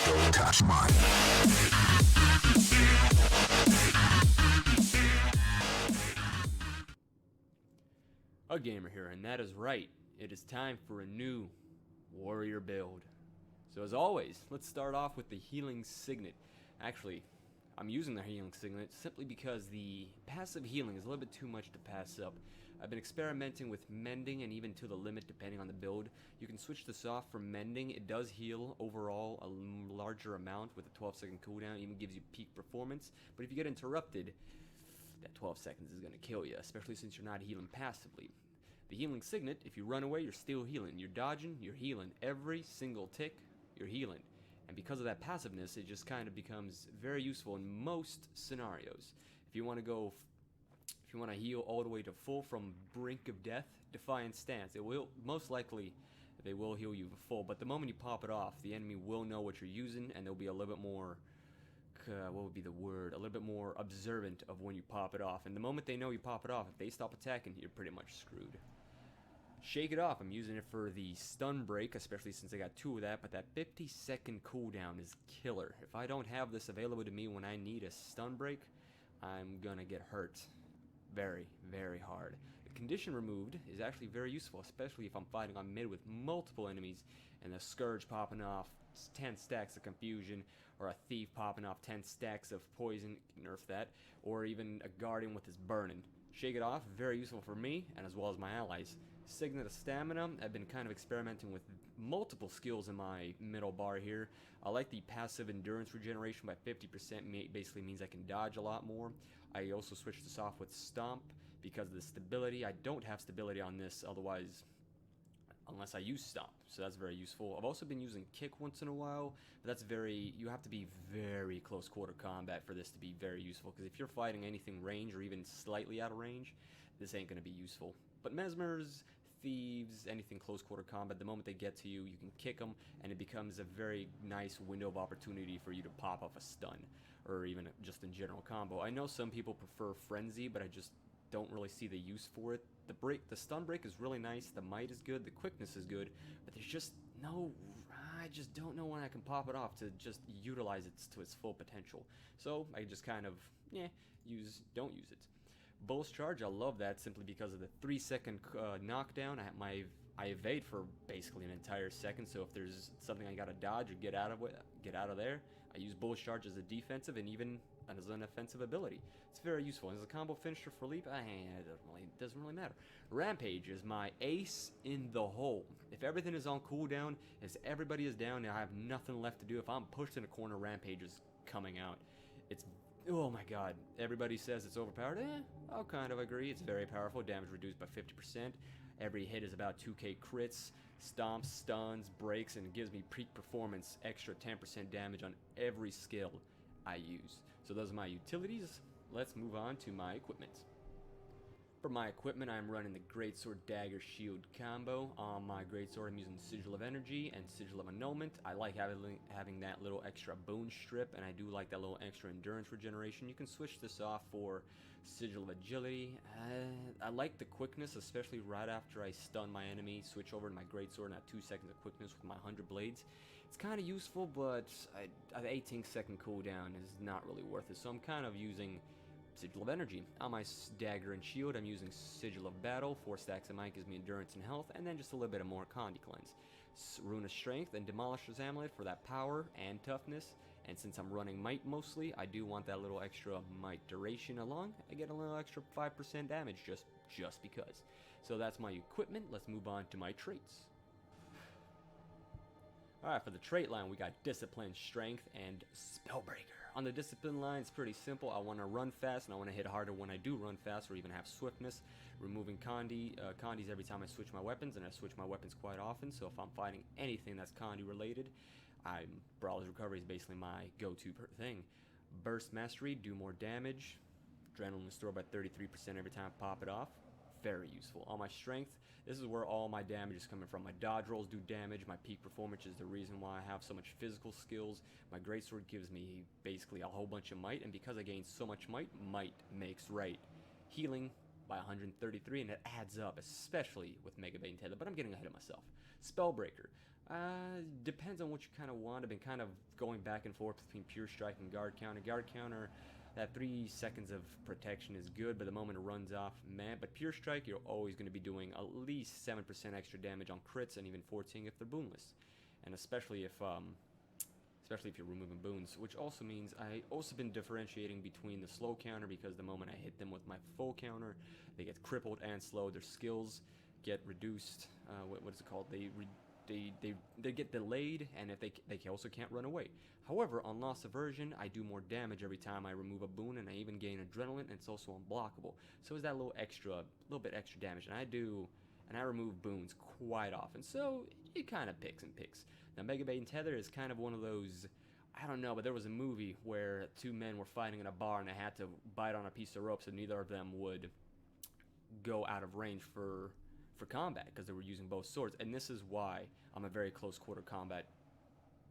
Don't touch mine. AGamer here, and that is right. It is time for a new warrior build. So as always, let's start off with the healing Signet. Actually, I'm using the healing Signet simply because the passive healing is a little bit too much to pass up. I've been experimenting with mending and even to the limit depending on the build. You can switch this off for mending. It does heal overall a larger amount with a 12-second cooldown. It even gives you peak performance. But if you get interrupted, that 12 seconds is going to kill you, especially since you're not healing passively. The healing Signet, if you run away, you're still healing. You're dodging, you're healing. Every single tick, you're healing. And because of that passiveness, it just kind of becomes very useful in most scenarios. If you want to heal all the way to full from brink of death, Defiant Stance. It will most likely they will heal you full, but the moment you pop it off, the enemy will know what you're using, and they'll be a little bit more what would be the word? A little bit more observant of when you pop it off. And the moment they know you pop it off, if they stop attacking, you're pretty much screwed. Shake It Off, I'm using it for the stun break, especially since I got 2 of that, but that 50-second cooldown is killer. If I don't have this available to me when I need a stun break, I'm gonna get hurt very, very hard. The condition removed is actually very useful, especially if I'm fighting on mid with multiple enemies and the Scourge popping off 10 stacks of confusion, or a Thief popping off 10 stacks of poison, nerf that, or even a Guardian with his burning. Shake It Off, very useful for me and as well as my allies. Signet of Stamina, I've been kind of experimenting with multiple skills in my middle bar here. I like the passive endurance regeneration by 50%, basically means I can dodge a lot more. I also switched this off with Stomp because of the stability. I don't have stability on this otherwise, unless I use Stomp, so that's very useful. I've also been using Kick once in a while, but that's you have to be very close quarter combat for this to be very useful, because if you're fighting anything range or even slightly out of range, this ain't going to be useful. But Mesmers, Thieves, anything close quarter combat, the moment they get to you, you can kick them, and it becomes a very nice window of opportunity for you to pop off a stun, or even just in general combo. I know some people prefer Frenzy, but I just don't really see the use for it. The stun break is really nice, the might is good, the quickness is good, but there's just no, I just don't know when I can pop it off to just utilize it to its full potential. So I just kind of, don't use it. Bull's Charge, I love that simply because of the 3-second knockdown. I evade for basically an entire second, so if there's something I gotta dodge or get out of there, I use Bull's Charge as a defensive and even as an offensive ability. It's very useful. As a combo finisher for Leap, it doesn't really matter. Rampage is my ace in the hole. If everything is on cooldown, if everybody is down and I have nothing left to do, if I'm pushed in a corner, Rampage is coming out. It's, oh my god, everybody says it's overpowered. I'll kind of agree. It's very powerful. Damage reduced by 50%. Every hit is about 2k crits, stomps, stuns, breaks, and it gives me peak performance, extra 10% damage on every skill I use. So those are my utilities. Let's move on to my equipment. For my equipment, I'm running the Greatsword Dagger Shield combo. On my Greatsword, I'm using Sigil of Energy and Sigil of Annulment. I like having that little extra boon strip, and I do like that little extra endurance regeneration. You can switch this off for Sigil of Agility. I like the quickness, especially right after I stun my enemy. Switch over to my Greatsword and have 2 seconds of quickness with my 100 blades. It's kind of useful, but an 18-second cooldown is not really worth it, so I'm kind of using Sigil of Energy. On my Dagger and Shield, I'm using Sigil of Battle. 4 stacks of might gives me endurance and health, and then just a little bit of more Condi Cleanse. Rune of Strength and Demolisher's Amulet for that power and toughness, and since I'm running Might mostly, I do want that little extra Might duration along. I get a little extra 5% damage just because. So that's my equipment. Let's move on to my traits. Alright, for the trait line, we got Discipline, Strength, and Spellbreaker. On the Discipline line, it's pretty simple. I want to run fast, and I want to hit harder when I do run fast, or even have swiftness. Removing Condis every time I switch my weapons, and I switch my weapons quite often, so if I'm fighting anything that's Condi related, Brawler's Recovery is basically my go-to thing. Burst Mastery, do more damage. Adrenaline restore by 33% every time I pop it off. Very useful. On my strength, this is where all my damage is coming from. My dodge rolls do damage. My peak performance is the reason why I have so much physical skills. My greatsword gives me basically a whole bunch of might, and because I gain so much might makes right. Healing by 133, and it adds up, especially with Mega Bane Tether, but I'm getting ahead of myself. Spellbreaker. Depends on what you kind of want. I've been kind of going back and forth between pure strike and guard counter. Guard counter, that 3 seconds of protection is good, but the moment it runs off, man. But pure strike, you're always going to be doing at least 7% extra damage on crits and even 14 if they're boonless, and especially if you're removing boons. Which also means I also been differentiating between the slow counter, because the moment I hit them with my full counter, they get crippled and slow. Their skills get reduced. What is it called? They get delayed, and if they also can't run away. However, on Loss Aversion, I do more damage every time I remove a boon, and I even gain adrenaline, and it's also unblockable. So it's that little bit extra damage, and I remove boons quite often. So it kind of picks and picks. Now, Mega Bait and Tether is kind of one of those, I don't know, but there was a movie where 2 men were fighting in a bar, and they had to bite on a piece of rope so neither of them would go out of range for combat, because they were using both swords. And this is why I'm a very close quarter combat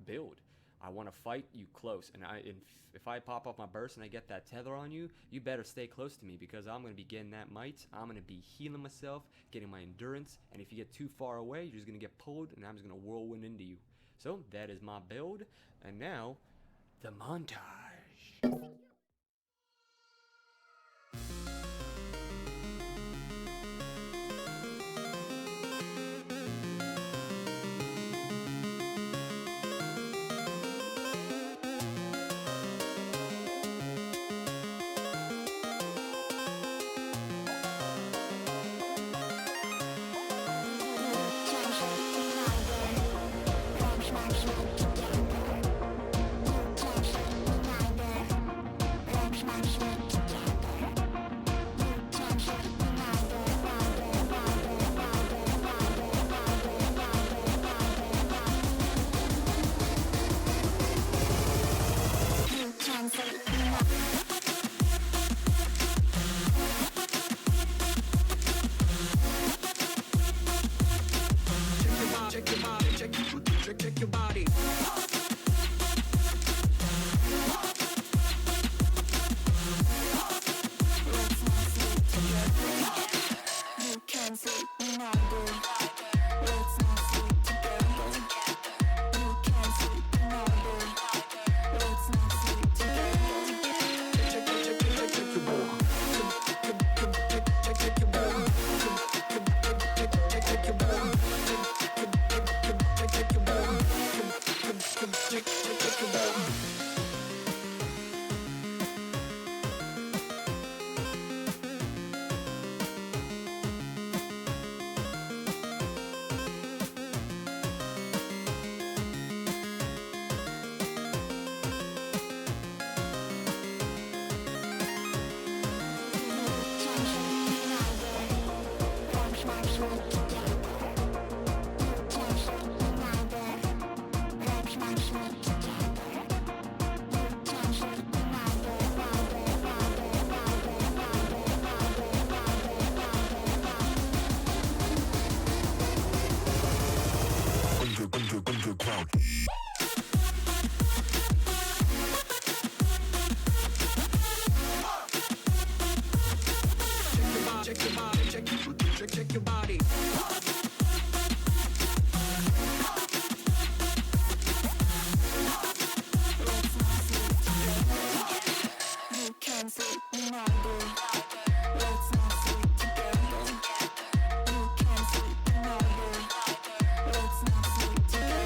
build. I want to fight you close, and if I pop off my burst and I get that tether on you, you better stay close to me, because I'm going to be getting that might. I'm going to be healing myself, getting my endurance, and if you get too far away, you're just going to get pulled, and I'm just going to whirlwind into you. So that is my build, and now the montage. Check your body. You can sleep when I do. Let's not sleep together. You can sleep when I do. Let's not sleep together. Check your body. Check your body. Check your body. Check your body. You can sleep when I do. Let's not sleep together. You can sleep when I do. Let's not sleep together.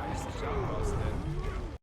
I used to shop posted.